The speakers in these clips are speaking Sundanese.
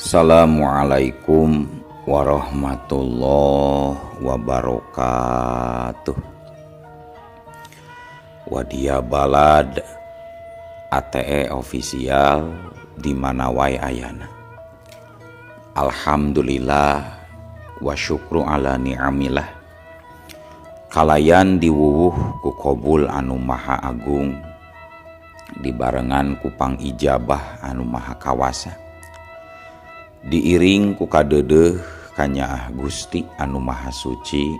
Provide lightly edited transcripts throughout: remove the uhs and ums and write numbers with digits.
Assalamualaikum warahmatullahi wabarakatuh. Wadia balad ATE official di mana wae ayana. Alhamdulillah wa syukru ala ni'amillah. Kalayan diwuwuh ku qabul anu maha agung, dibarengan ku pangijabah anu maha kawasa. Diiring ku kadeudeuh ka Nyaah Gusti anu maha suci,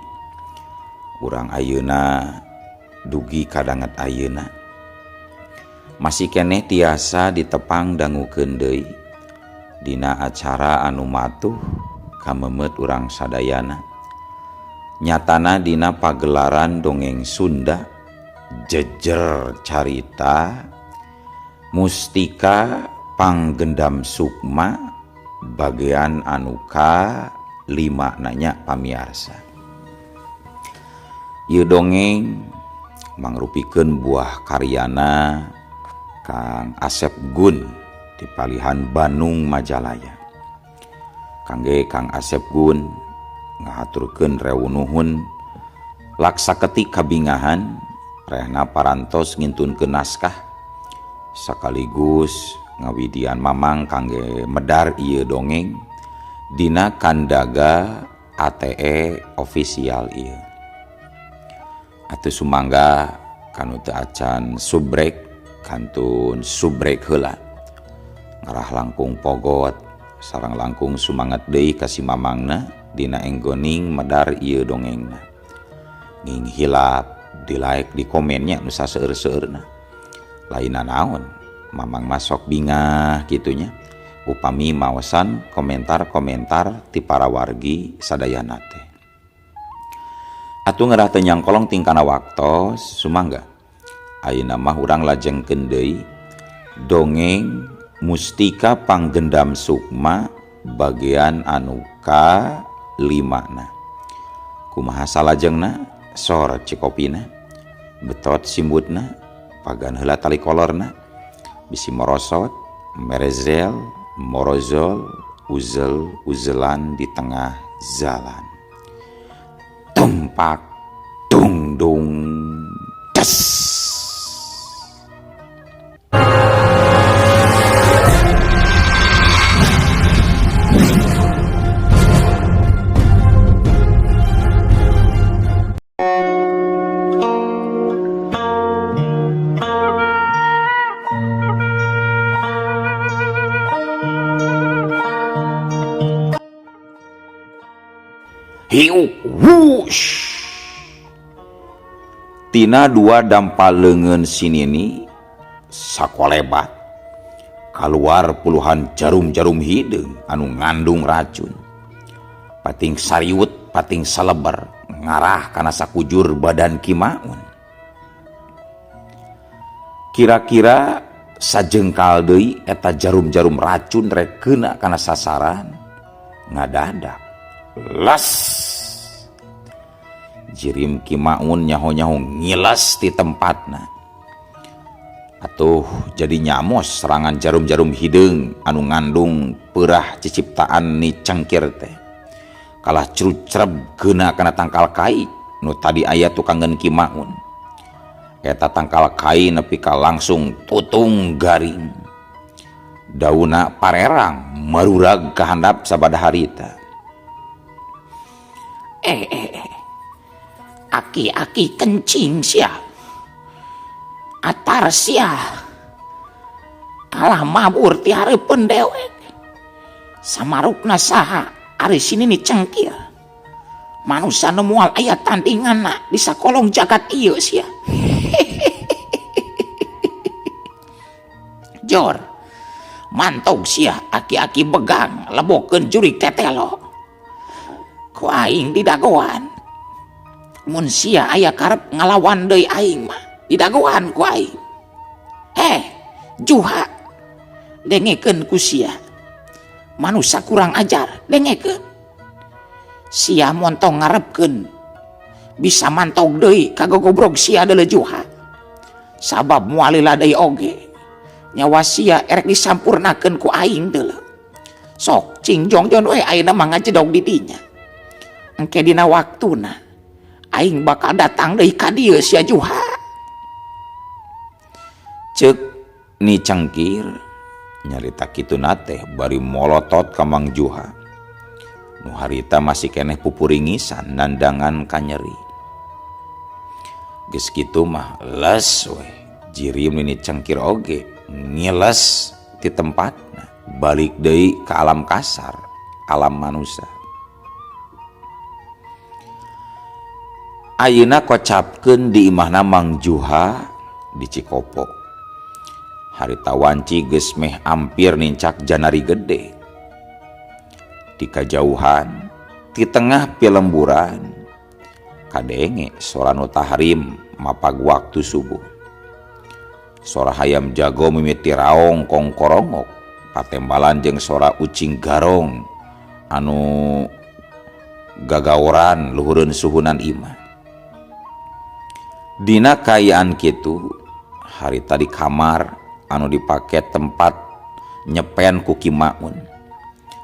urang ayeuna dugi kadanget ayeuna masih keneh tiasa ditepang dangukeun deui dina acara anu matuh kamemet urang sadayana. Nyatana dina pagelaran dongeng Sunda jejer carita Mustika Panggendam Sukma bagian anu ka-5 nanya pamiarsa. Ieu dongeng mangrupikeun buah karyana Kang Asep Gun di Palihan Bandung Majalaya. Kangge Kang Asep Gun ngahaturkeun rewu nuhun laksaketi kabingahan rehna parantos ngintunkeun naskah sakaligus ngawidian mamang kangge medar ieu dongeng dina kandaga ATE official ieu. Atuh sumangga kanu teu acan subrek kantun subrek heula. Ngarah langkung pogot sareng langkung sumanget deui ka si mamangna dina enggoning medar ieu dongengna. Nging hilap di like di komennya nu saseueur-seueurna. Laina naon? Mamang masok bingah gitunya upami maosan komentar-komentar ti para wargi sadayana teh. Atuh ngerah teu nyangkolong tingkana waktos sumangga ayeuna mah urang lajengkeun deui dongeng Mustika Panggendam Sukma bagian anu ka-5 na. Kumaha salajengna sor cikopina betot simbutna pagan heula tali kolorna bisi morosot, merezel, morozol, uzel, uzelan di tengah jalan. Tumpak, dung dung, des. Hiu wush. Tina dua dampaleungeun sinini sakolebat kaluar puluhan jarum-jarum hideung anu ngandung racun. Pating sariwut, pating saleber ngarah kana sakujur badan Kimaun. Kira-kira sajengkal deui eta jarum-jarum racun rek keuna kana sasaran ngadadak las jirim Kimaun nyaho-nyaho ngilas di tempatna. Atuh jadi nyamos serangan jarum-jarum hideung anu ngandung peurah ciciptaan ni cengkir teh. Kalah crucreb geuna kana tangkal kai nu tadi aya tukangeun Kimaun. Eta tangkal kai nepi ka langsung tutung garing. Dauna parerang marurag ka handap sabada harita. Aki-aki kencing sia atar sia kalah mabur ti hareupeun dewek samarukna saha ari sini ni cengkir manusia nu moal aya tandinganna di sakolong jagat ieu sia. Jor mantog sia aki-aki begang lebokeun jurig tetelo ku aing di dagoan. Mun sia aya karep ngalawan deui aing mah didagoan ku aing. Juha dengekeun ku sia. Manusia kurang ajar dengekeun. Sia montong ngarepkeun bisa mantog deui kagogobrog sia deuleu Juha. Sabab moal lila deui oge. Nyawa sia erek disampurnakeun ku aing deuleu. sok cing jongjon we ayeuna mah ngajedog di dinya. Engke dina waktuna aing bakal datang deui ka dieu sia Juha. Ceuk Ni Cangkir nyarita kitu nate bari molotot ka Mang Juha. Nu harita masih keneh pupuringisan nandangan ka nyeri. Geus kitu mah les we jirim Ni Cangkir oge ngiles ti tempatna balik deui ka alam kasar, alam manusia. Ayeuna kocapkeun di imahna Mang Juha di Cikopo. Harita wanci geus meh ampir nincak janari gede. Di kajauhan, di tengah pilemburan, kadenge sora nu tahrim mapag waktu subuh. Sora hayam jago mimiti raong kongkorongok, patembalan jeung sora ucing garong anu gagaoran luhureun suhunan imah. Dina kayaan kitu, harita di kamar anu dipake tempat nyepen ku Ki Maun.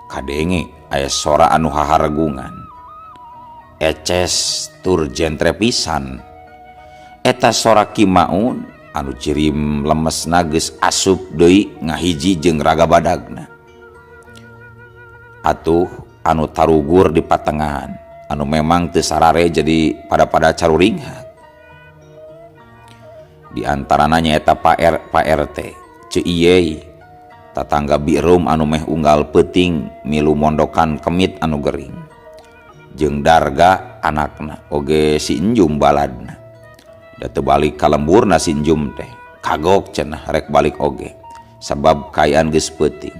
Kadenge aya sora anu hahargungan. Eces tur jentre pisan. Eta sora Ki Maun anu jirim lemesna geus asup deui ngahiji jeung raga badagna. Atuh anu tarugur di patengahan, anu memang teu sarare jadi pada caruringha. Di antarana nyaeta Pak RT, Ceiye, tatangga Birum anu meh unggal peuting milu mondokan kemit anu gering. Jeung Darga anakna oge si Enjum baladna. Da teu balik ka lemburna si Enjum teh. Kagok cenah rek balik oge sabab kayaan geus peuting.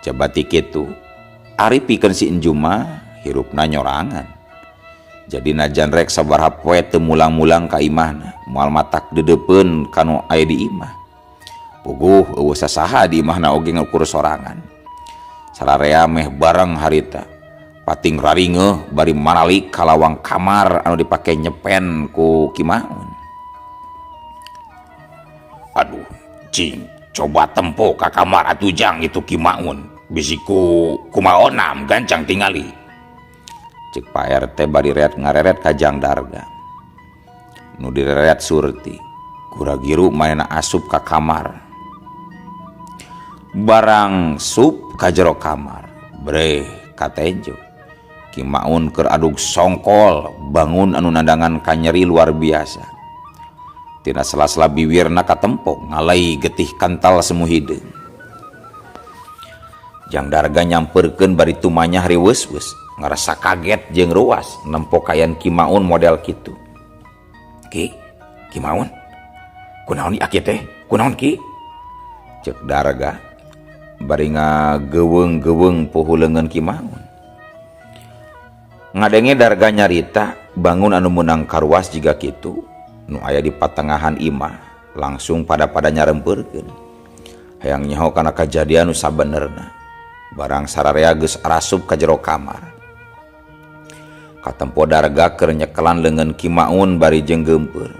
Jabati kitu, ari pikeun si Enjum mah hirupna nyorangan. Jadi najan rek sabaraha poe teu mulang-mulang ka imahna, moal matak dedepeun kanu aya di imah. Puguh eueuh sasaha di imahna oge ngukur sorangan. Sararea meh bareng harita. Pating raringeuh bari manalik ka lawang kamar anu dipake nyepen ku Ki Maun. Aduh, cing, coba tempo ka kamar atuh jang itu Ki Maun. Bisi kumaonam gancang tingali. Cek Pak RT bari reat ngareret ka Jang Darga. Nu direret Surti, kuragiru manehna asup ka kamar. Barang sup ka jero kamar, breh katenjo. Ki Maun keur adug songkol, bangun anu nandangan ka nyeri luar biasa. Tina sela-sela biwirna katempo ngalai getih kantal semu hideung. Jang Darga nyamperkeun bari tumanya riweus-weus, ngarasa kaget jeung ruas nempo kayan Ki Maun model kitu. Ki Maun? Kunaon ieu teh? Kunaon Ki? Cek Darga bari ngageuweung-geuweung puhu leungeun Ki Maun. Ngadenge Darga nyarita bangun anu meunang karuas jiga kitu nu aya di patengahan imah langsung pada nyarempeurkeun. Hayang nyaho kana kajadian nu sabenerna. Barang sararea geus arasup ka jero kamar. Katempo Darga keur nyekelan leungeun Ki Maun bari jeung geumpeur.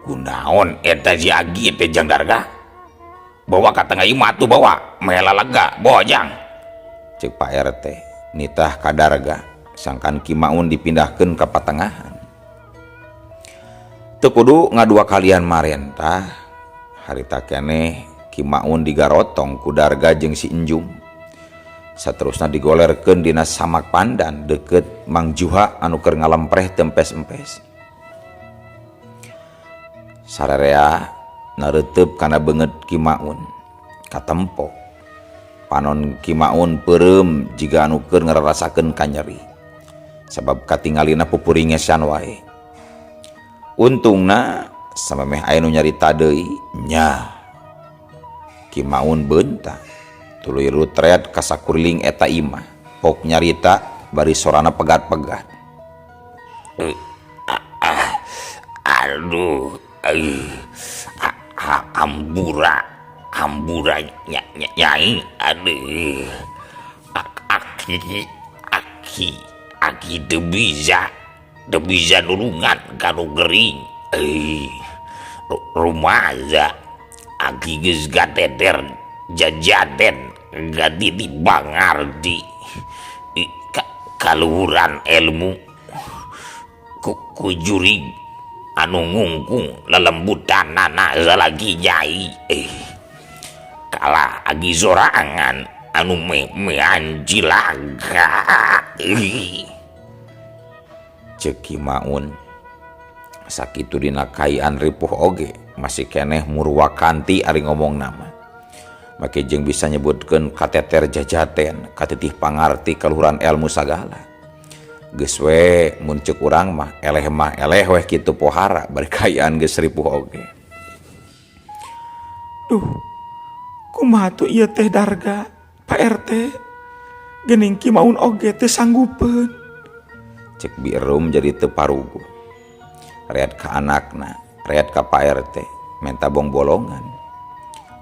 Kunaon eta Jagi teh Jang Darga? Bawa ka tengah imah tuh bawa, mela lega, bawa Jang. Cek Pak RT, nitah ka Darga, sangkan Ki Maun dipindahkeun ka patengahan. Teu kudu ngadua kalian marentah, harita keneh Ki Maun digarotong ku Darga jeung si Enjum. Saterusna digolerkeun dina samak pandan deket Mang Juha anu keur ngalempreh tempes-empes. Sararea nareuteup kana beungeut Ki Maun. Katempo panon Ki Maun peureum jiga anu keur ngararasakeun ka nyeri. Sabab katingalina pupuringesan wae. Untungna samemeh aya nu nyarita deui nya. Ki Maun beunta tuluy rutret ka sakuriling eta imah pok nyarita bari sorana pegat-pegat. Aduh, hambura nyai, aduh, aki teu bisa nulungan kanu gering, rumaja. Aki geus gateder jajaden gadi di bangardi kaluhuran ilmu ku jurig anu ngungkung lelembutan nana lagi nyai kalah agi sorangan anu memean jilaga Ceuk Ki Maun sakitu dina kayaan ripuh oge masih keneh murwakanti ari ngomong nama make jeung bisa nyebutkeun kateter jajaten katitih pangarti kaluhuran ilmu sagala geus we mun ceuk urang mah eleh weh kitu pohara bari kayaan geus ripuh oge. Duh, kumaha tuh ieu teh Darga, Pak RT? Geuning Ki Maun oge teu sanggupeun. Cek Birum jadi teu parugu. Reat ka anakna, reat ka Pak RT, menta bong bolongan.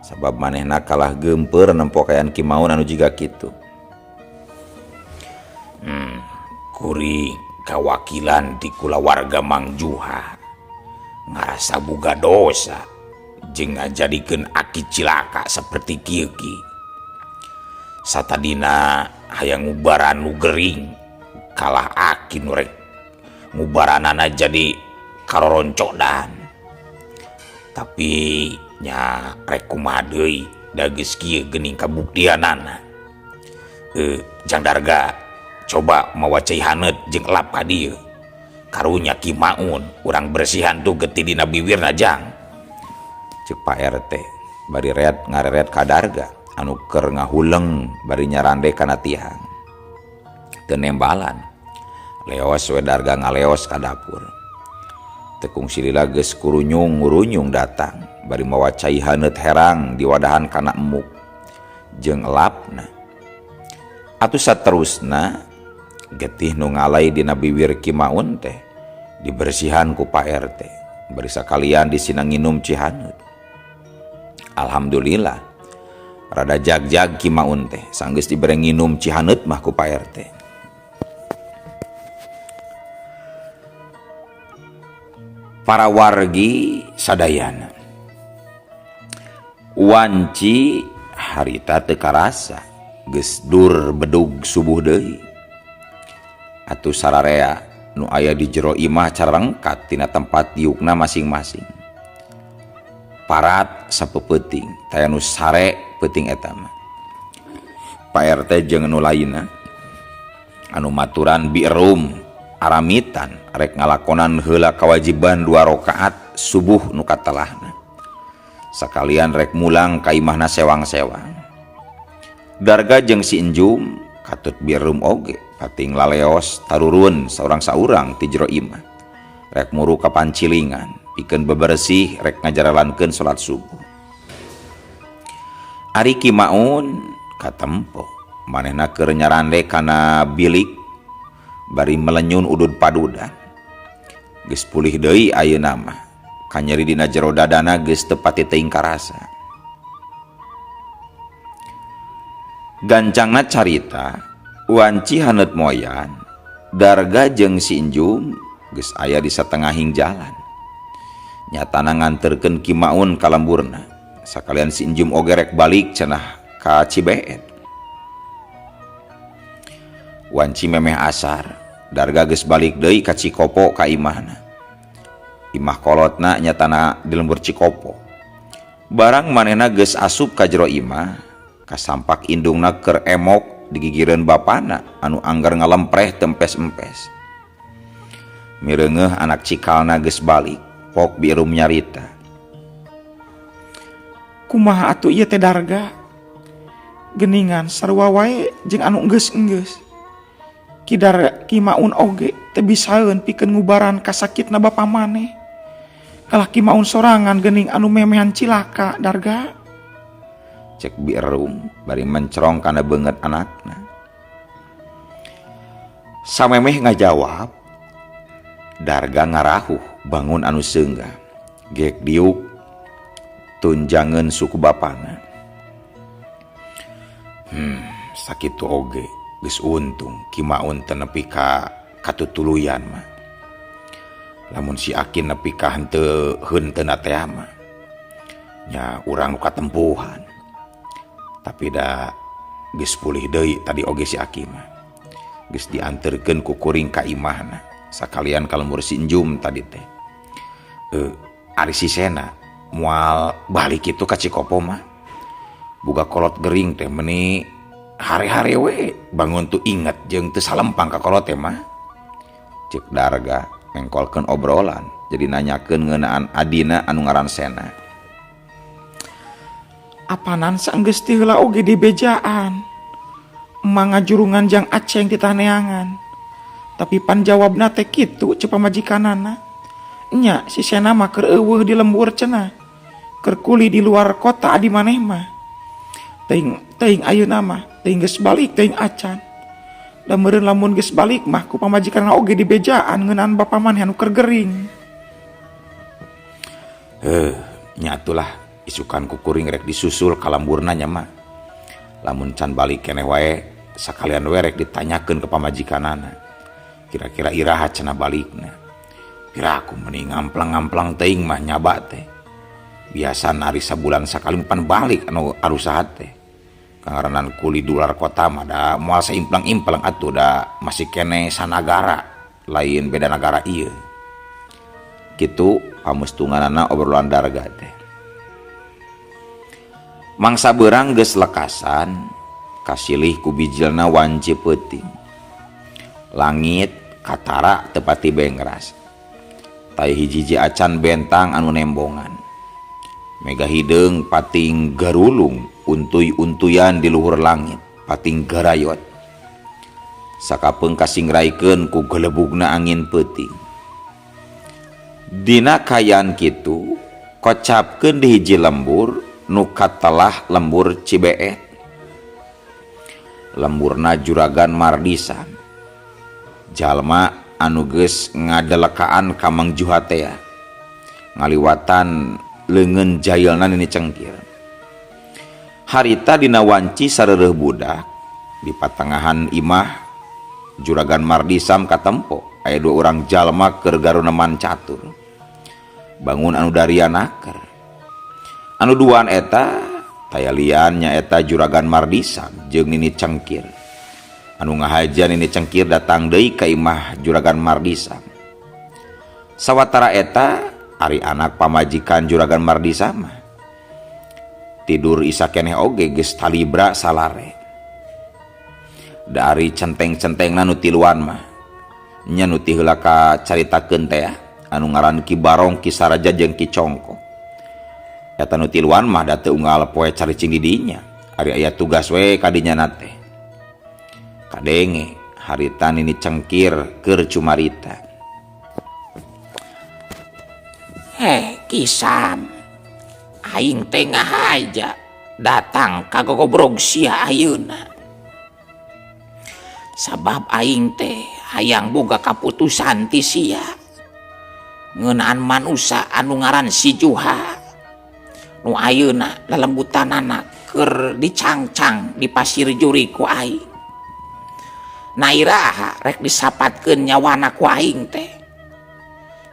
Sabab manehna kalah geumpeur nempo kayan Ki Maun anu jiga kitu. Kuring kawakilan di kulawarga Mang Juha ngarasa boga dosa jeung ngajadikeun aki cilaka saperti kieu ki. Satadina hayang ngubaran nu gering kalah aki nu rek ngubaranana jadi karoroncodan. Tapi nya rek kumaha deui da geus kieu geuning kabuktianana. Jang Darga coba mawa cai haneut jeung elap ka dieu. Karunya Ki Maun urang bersihan tuh geti dina bibirna jang. Cek Pak RT bari reat ngareret ka Darga anu keur ngahuleng bari nyarande kana tihang. Teu nembalan. Leos we Darga ngaleos ka dapur. Tekung silila geus kurunyung datang bari mawa cai haneut herang diwadahan kana emuk jeung elapna. Atuh saterusna getih nu ngalai dina bibir Ki Maun teh dibersihan ku Pak RT bari sakalian disina nginum cihaneut. Alhamdulillah rada jag-jag Ki Maun teh sanggeus dibere nginum cihaneut mah ku Pak RT. Para wargi sadayana wanci harita teu karasa geus dur bedug subuh deui. Atuh sararea nu aya di jero imah carengkat tina tempat diukna masing-masing. Parat sapeupeting taya nu sare peuting eta mah. Pak RT jeung nu lainna anu maturan birum aramitan rek ngalakonan heula kewajiban 2 rakaat subuh nu katelahna. Sakalian rek mulang ka imahna sewang-sewang. Darga jeung si Enjum katut birum oge pating laleos tarurun saurang-saurang ti jero imah. Rek muru ka pancilingan pikeun bebersih rek ngajaralankeun salat subuh. Ari Ki Maun katempo manehna keur nyarande kana bilik bari melenyun udud padudan. Geus pulih deui ayeuna mah kanyeri dina jero dadana geus teu pati teuing karasa. Gancangna carita wanci haneut moyan Darga jeung si Enjum geus aya di satengahing jalan. Nyatana nganterkeun Ki Maun ka lemburna. Sakalian si Enjum oge rek balik cenah ka Cibeet. Wanci memeh asar, Darga geus balik deui ka Cikopo ka imahna. Imah kolotna nyatana di lembur Cikopo. Barang manehna geus asup ka jero imah, kasampak indungna keur emok digigireun bapana anu anggar ngalempreh tempes-empes. Mireungeuh anak cikalna geus balik, pok birum nyarita. Kumaha atuh ieu teh Darga? Geningan sarua wae jeung anu enggeus-enggeus. Ki Maun oge teu bisaeun pikeun ngubaran kasakitna bapa maneh. Kalah Ki Maun sorangan geuning anu memehan cilaka, Darga. Cek birum bari mencrong kana beungeut anakna. Samemeh ngajawab, Darga ngarahuh bangun anu seunggah. Gek diuk tunjangeun suku bapana. Sakitu oge geus untung Ki Maun teu nepi ka katutuluyan mah. Lamun si Akin nepi ka henteu heunteuna teh mah nya urang nu katempuhan. Tapi da geus pulih deui tadi oge si Aki mah. Geus dianterkeun ku kuring ka imahna. Sakalian kalembur si Enjum tadi teh. Ari si Sena moal balik itu ka Cikopo mah. Boga kolot gering teh meuni hari-hari we bangun tuh inget jeung teu salempang ka kolot teh mah. Cek Darga mengkolkeun obrolan jadi nanyakeun ngeunaan adina anu ngaran Sena. Apanan saenggeus ti heula oge di bejaan. Emang ngajurungan jang Aceng ti taneangan. Tapi pan jawabna teh kitu ceuk pamajikanana. Nya si Sena mah keur eueuh di lembur cenah. Keur kuli di luar kota adi maneh mah. Teuing ayeuna mah teuing geus balik teuing acan. Da meureun lamun geus balik mah ku pamajikanana oge di bejaan ngeunaan bapa maneh anu keur gering. Nya atulah isukan kukuring rek disusul kalamburna nya mah. Lamun can balik keneh wae sakalian we rek ditanyakeun ke pamajikanana. Kira-kira iraha cenah balikna. Piraku mending ngamplang-ngamplang teuing mah nyaba teh. Biasa nari sabulan sakali pan balik anu arusaha teh. Kangaranan kuli di luar kota mah da moal saimplang-implang atuh da masih keneh sanagara lain beda negara ieu. Kitu pamustunganana obrolan Darga teh. Mangsa beurang geus lekasan kasilih ku bijilna wanci peuting. Langit katara teu pati bengras. Tai hiji-hiji acan bentang anu nembongan. Mega hideung pating garulung untuy-untuyan di luhur langit pating garayot. Sakapeung kasingraikeun ku gelebugna angin peuting. Dina kayan kitu kocapkeun di hiji lembur nu katelah lembur Cibeet. Lemburna Juragan Mardisan. Jalma anu geus ngadelekaan ka Mang Juhatea. Ngaliwatan leungeun jailna Nini Cengkir. Harita dina wanci sareureum budak di patangahan imah Juragan Mardisam katempo aya 2 urang jalma keur garuneman catur. Bangun anu darianaker. Anu duaan eta tayalian nyaeta Juragan Mardisam jeung Nini Cengkir. Anu ngahaja Nini Cengkir datang deui ka imah Juragan Mardisam. Sawatara eta ari anak pamajikan Juragan Mardisam tidur isa keneh oge geus talibra salare. Dari centeng-centengna nu tiluan mah nya nu ti heula ka caritakeun teh anu ngaran Ki Barong, Ki Saraja jeung Ki Congko. Eta nu tiluan mah da teu unggal poe caricing di dinya. Ari aya tugas we ka dinya teh. Kadenge harita Nini Cengkir keur cumarita. Kisam, aing teh ngahaja datang ka gogobrog sia ayeuna. Sabab aing teh hayang boga kaputusan ti sia ngeunaan manusa anu ngaran si Juha. Nu ayeuna lelembutanana keur dicangcang di pasir juri ku aing. Nairaha rek disapatkeun nyawana ku aing teh.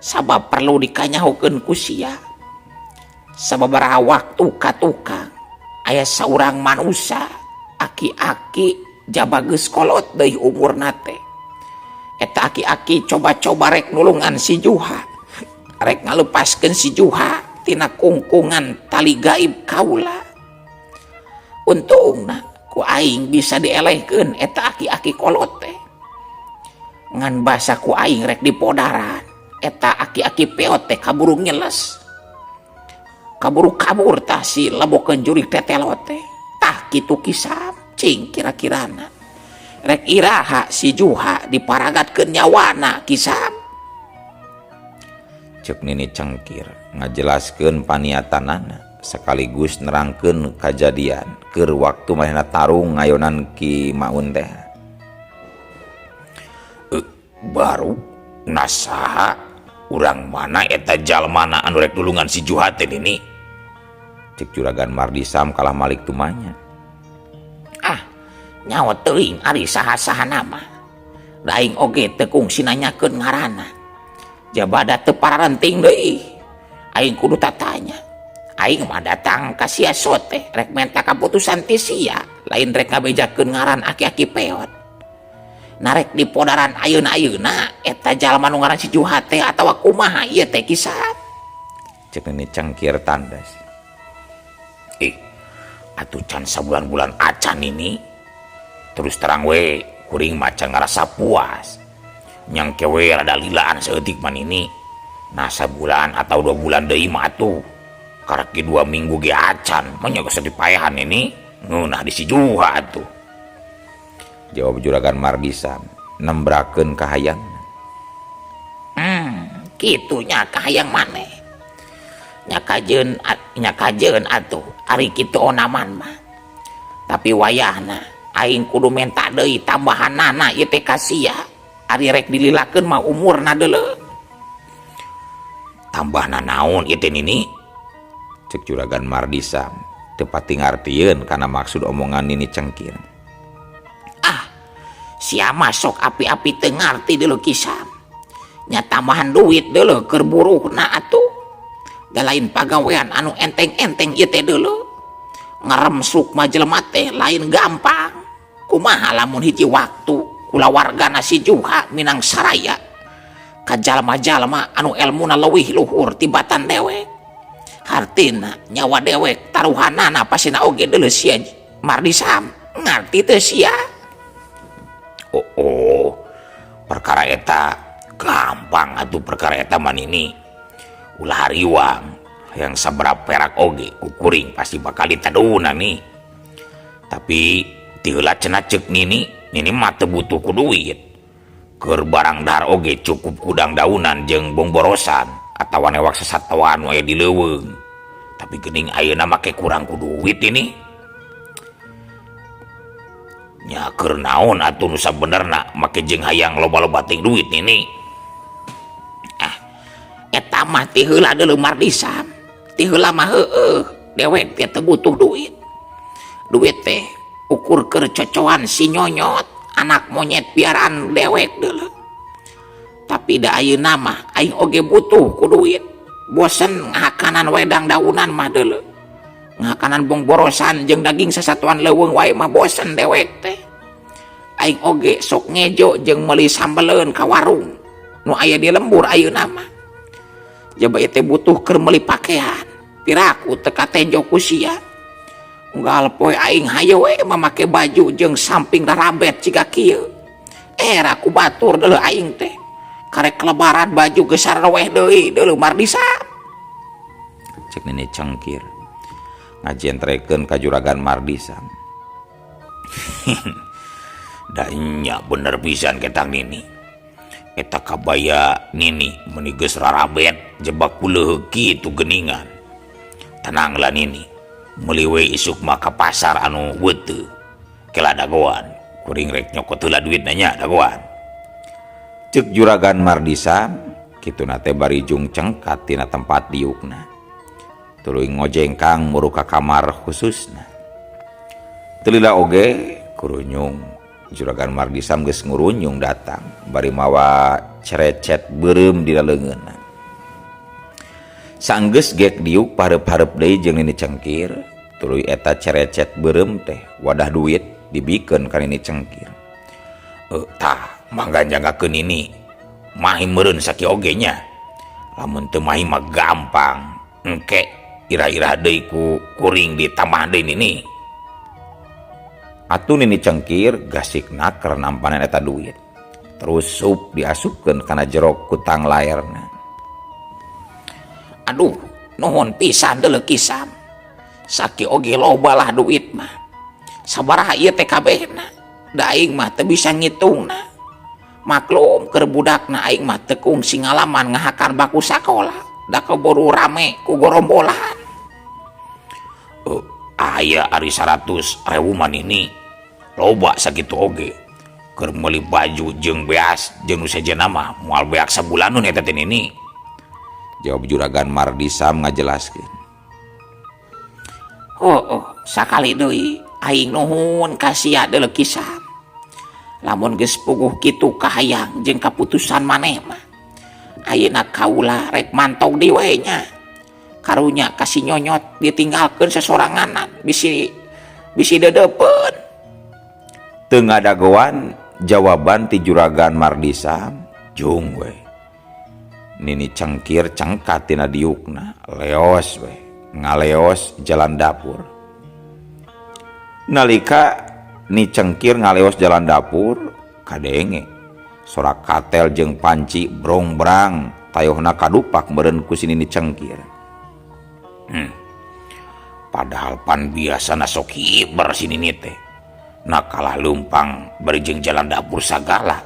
Sabab perlu dikanyahokeun ku sia. Sababaraha waktu ka tukang aya saurang manusia aki-aki jaba geus kolot deui umurna teh. Eta aki-aki coba-coba rek nulungan si Juha. Rek ngalepaskeun si Juha tina kungkungan tali gaib kaula. Untungna ku aing bisa dielehkeun eta aki-aki kolot teh. Ngan basa ku aing rek dipodaran eta aki-aki peot teh kaburu nyeles. Kaburu kabur tah si lebokeun jurig tetelot teh. Tah kitu kisah cing kira-kirana. Rek iraha si Juha diparagatkeun nyawana kisah. Cek Nini Cengkir ngajelaskeun paniatanana sekaligus nerangkeun kajadian keur waktu manehna tarung ngayonan Ki Maun teh. Baru nasaha urang mana eta jalmana anu rek dulungan si Juha teh Nini? Cek Juragan Mardisam kalah malik tumanya. Nyawa teuing ari saha-saha nama. Da aing oge teu kungsi nanyakeun ngaranna. Jabada teu pararenting deui. Aing kudu tatanya. Aing mah datang ka sia sote rek menta kaputusan ti sia. lain rek ngabejakeun ngaran aki-aki peot. Narek di podaran ayeuna-ayeuna eta jalma nu ngaran si Juha teh atawa kumaha ieu teh kisah. Cek Nini Cengkir tandas. Atuh can sabulan-bulan acan ini terus terang we kuring macan ngerasa puas nyang kewe rada lilaan seetik man ini nah sabulan atau 2 bulan deui mah atuh karaki 2 minggu ge acan menyaga sedipayahan ini ngeunah di si Juha atuh. Jawab Juragan Mardisa nembrakeun kahayang. Kitunya kahayang maneh nyakajeun atuh ari kitu onaman mah tapi wayahna aing kudu menta deui tambahanana ieu teh kasia ari rek dililakeun mah umurna deuleu. Tambahna naon ieu teh Nini? Cek Juragan Mardisa teu pati ngartieun kana maksud omongan Nini Cengkir. Sia masuk api-api teu ngarti deuleu kisah nya tambahan duit deuleu keur buruhna atuh da lain pagawean anu enteng-enteng ieu teh deuleu ngaremsuk mah jelema teh lain gampang. Kumaha lamun hiji waktu kulawargana si Juha minang saraya ka jalma-jalma anu elmuna leuwih luhur tibatan dewek hartina nyawa dewek taruhanana pasina oge deuleu sia Mardisa ngarti teu sia. Perkara eta gampang atuh perkara eta man ini ulah hariwang yang sabaraha perak oge kukuring pasti bakal ditaduna nih. Tapi tiheula cenah ceuk Nini mah teu butuh ku duit keur barang dahar oge cukup kudang daunan jeung bongborosan atawa newak sasatoan we di leuweung. Tapi geuning ayeuna make kurang ku duit ini nya keur naon atuh nu sabenerna make jeung hayang loba-loba ting duit Nini. Eta mah ti heula deuleu Mardisa ti heula mah heueuh dewek teh teu butuh duit teh ukur keur cocoan si nyonyot anak monyet piaraan dewek deuleu. Tapi da ayeuna mah aing oge butuh ku duit bosen ngahakanan wedang daunan mah deuleu ngahakanan bongborosan jeung daging sasatuan leuweung wae mah bosen dewek teh. Aing oge sok ngejo jeung meuli sambeleun ka warung nu aya di lembur ayeuna mah. Jaba teh butuh keur meuli pakaian piraku teu katenjo ku sia. Unggal poe aing hayo we mamake baju jeung samping darabet ciga kieu. Era ku batur deuleu aing teh karek lebaran baju geus sareweh deui deuleu Mardisa. Cek Nini Cengkir ngajentrekeun ka Juragan Mardisa. Da nya bener pisan ketang Nini. Eta kabaya Nini meuni geus rarabet jebak kuleuh kitu geuningan. Tenanglah Nini, meuli we isuk mah ka pasar anu weuteuh. Kela dagoan, kuring rek nyokot heula duitna nya dagoan. Cek Juragan Mardisa kituna teh bari jung cengkat tina tempat diukna. Tuluy ngojengkang muru ka kamar khususna. Teu lila oge kurunyung Juragan Mardisa geus ngurunyung datang bari mawa cerecet beureum di leungeunna. Saenggeus gek diuk pareup-hareup deui jeung Nini Cengkir, tuluy eta cerecet beureum teh wadah duit dibikeun ka Nini Cengkir. Tah mangga jagakeun Nini mahi meureun sakieu oge nya. Lamun teu mahi mah gampang engke ira-ira deui ku kuring ditambah deui Nini. Atuh Nini Cengkir gasikna keur nampanan eta duit. Terus sup diasupkeun kana jero kutang laerna. Aduh, nuhun pisan deuleu Kisam. Sakieu oge loba lah duit mah. Sabaraha ieu teh kabehna. Da aing mah teu bisa ngitungna. Maklum keur budakna aing mah teu kungsi ngalaman ngahakan baku sakola. Da keburu rame ku gorombolan. Aya ari 100.000 man ini loba sakitu oge keur meuli baju jeung beas jeung nu sejenna mah moal beak sabulanun eta teh Nini. Jawab Juragan Mardisa ngajelaskeun. Sakali deui aing nuhun ka sia deuleu Kisam. Lamun geus puguh kitu kahayang jeung kaputusan maneh mah ayeuna kaula rek mantog di we nya. Karunya kasih nyonyot ditinggalkeun sesoranganan bisi bisi dedepen. Teu ngadagoan jawaban ti Juragan Mardisam, jung we. Nini Cengkir cengkat tina diukna, leos we, ngaleos jalan dapur. Nalika Ni Cengkir ngaleos jalan dapur, kadenge sorak katel jeung panci brong-brang tayohna kadupak meureun ku si Nini Cengkir. Padahal pan biasana sok hiber si Nini teh. Nah kalah lumpang berjeng jalan dapur sagala.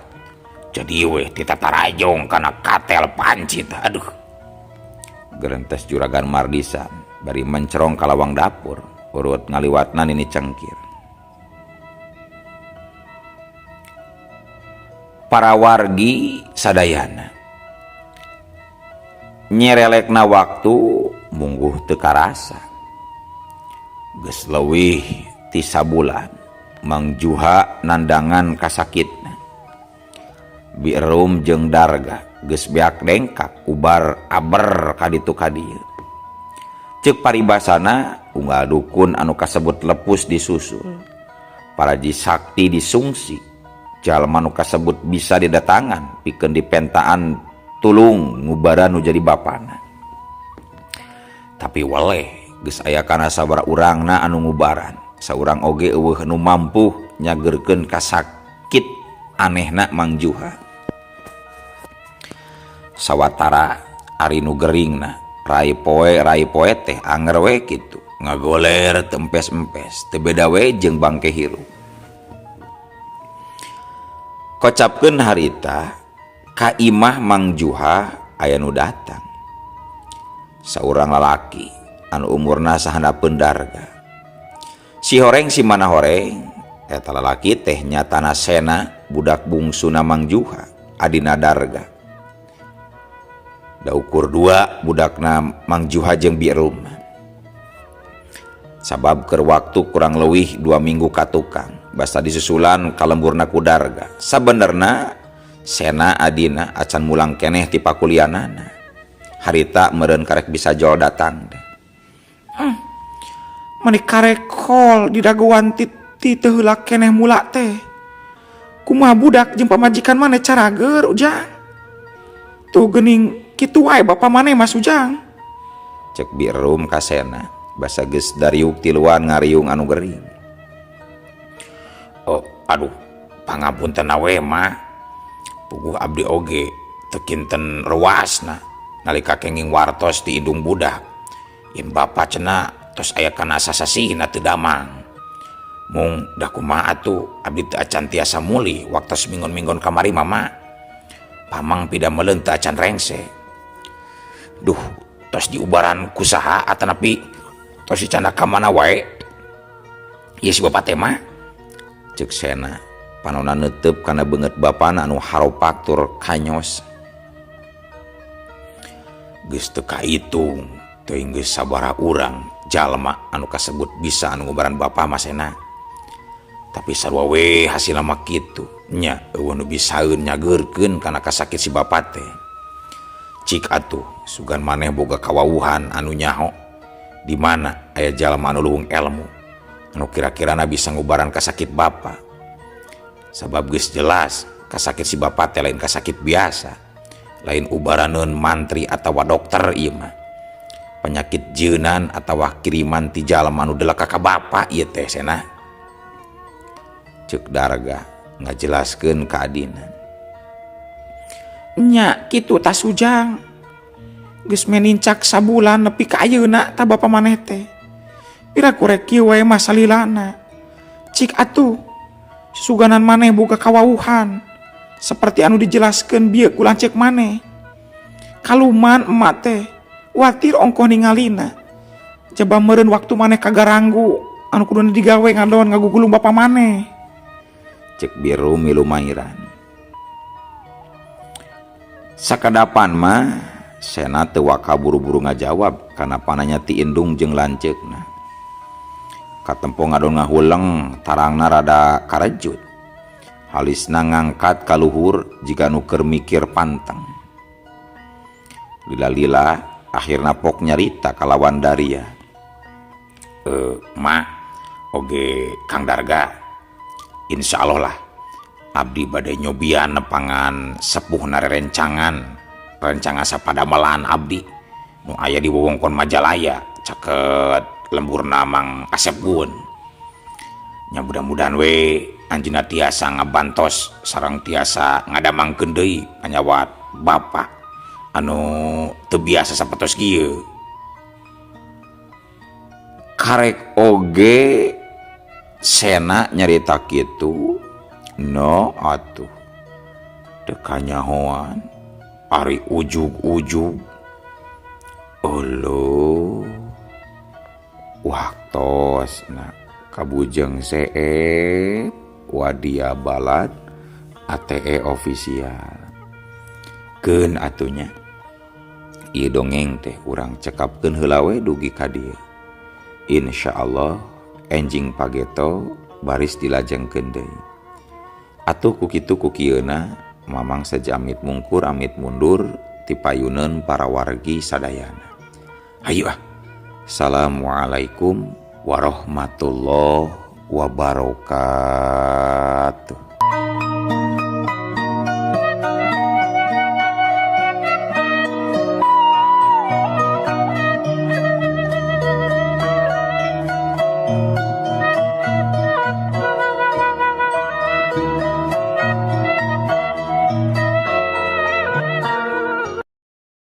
Jadi weh tita tarajong kana katel panci teh. Aduh. Gerentes Juragan Mardisam bari mencerong ka lawang dapur urut ngaliwatna Nini Cengkir. Para wargi sadayana nyerelekna waktu mungguh teu karasa. Geus leuwih ti sabulan Mang Juha nandangan kasakitna. Birum jeung Darga geus beak dengkak ubar aber kaditu kadieu. Ceuk paribasana unggal dukun anu kasebut lepus disusul. Paraji sakti disungsi. Jalma nu kasebut bisa didatangan pikeun dipentaan tulung ngubaran nu jadi bapana. Tapi waleh geus aya kana sabaraha urangna anu ngubaran. Saurang oge eueuh nu mampu nyageurkeun kasakit anehna Mang Juha. Sawatara ari nu geringna rai poe teh anger we kitu ngagoler tempes-empes teu beda we jeung bangke hirup. Kocapkeun harita ka imah Mang Juha aya nu datang. Saurang lalaki anu umurna sahandapeun Darga. Si horeng si mana horeng eta lalaki teh nyatana Sena budak bungsuna Mang Juha adina Darga. Da ukur dua budakna Mang Juha jeung Birum. Sabab keur waktu kurang leuwih 2 minggu ka tukang. Basta disusulan kalemburna ku Darga. Sabenerna Sena adina acan mulang keneh ti pakulianana. Harita meureun karek bisa jol datang deh. Mani karek hol di dagoan ti teu heula keneh mula teh. Kumaha budak jeung pamajikan maneh carageur ujang. Tuh geuning kitu wae bapa maneh Mas Ujang. Cek Birum ka Sena. Basa geus dariuk tiluan ngariung anu gering. Oh, aduh, pangapunten we mah. Puguh abdi oge teu kinten rewasna nalika kenging wartos ti indung budak. Yen bapa cenah tos aya kana sasasihna teu damang. Mung da kumaha atuh abdi teu acan tiasa muli waktos minggon-minggon kamari mama. Pamang pidameleun teu acan rengse. Duh, tos diubaran ku saha atanapi tos dicanda ka mana wae. Ieu si bapa teh mah Cek Sena panonna neuteup kana beungeut bapana anu haropak tur kanyos. Geus teu kaitung teuing geus sabaraha urang jalma anu kasebut bisa anu ngubaran bapa mah Sena. Tapi sarua we hasilna mah kitu nya eueuh nu bisaeun nyageurkeun kana kasakit si bapa teh. Cik atuh sugan maneh boga kawawuhan anu nyaho di mana aya jalma anu luhung ilmu anu kira-kirana bisa ngubaran kasakit bapa. Sabab geus jelas kasakit si bapa teh lain kasakit biasa, lain ubaraneun mantri atawa dokter ieu mah. Penyakit jeunan atawa kiriman ti jalma anu delaka ka bapa ieu teh Sena. Ceuk Darga ngajelaskeun ka adina. Nya kitu tas Ujang. Geus menincak sabulan nepi ka ayeuna ta bapa maneh teh. Pira kurek kieu wae mah salilana. Cik atuh suganan maneh boga kawawuhan seperti anu dijelaskeun bieu ku lanceuk maneh. Kaluman emak teh watir ongkoh ningalina. Coba meureun waktu maneh kagaranggu anu kuduna digawe ngadon ngagugulung bapa maneh. Cek Birum milu mairan. Sakadapan mah Sena teu waka buru-buru ngajawab kana pananya ti indung jeung lanceukna. Katempo ngadon ngahuleng tarangna rada karejut. Halisna ngangkat ka luhur jika nu keur mikir panteng. Lila-lila akhirna pok nyarita kalawan Daria. Ma, oge Kang Darga, insya Allah lah abdi badai nyobian nepangan sepuh nare rencangan sapadamelan abdi nu aya di wewengkon Majalaya caket lembur namang Asep Gun. Nya mudah-mudahan we anjeunna tiasa ngabantos sareng tiasa ngadamangkeun deui panyawat Bapak anu teu biasa sapatos kieu. Karek oge sena nyarita kitu, no atuh teu kanyahoan ari ujug-ujug uluh waktosna kabujeng seep wadia balad ATE official keun atunya ieu dongeng teh urang cekapkeun heula we dugi ka dieu. Insyaallah enjing pageto baris dilajengkeun deui. Atuh kukitu kukieuna mamang saja amit mungkur amit mundur ti payuneun para wargi sadayana. Hayu ah. Assalamualaikum warahmatullahi wabarakatuh.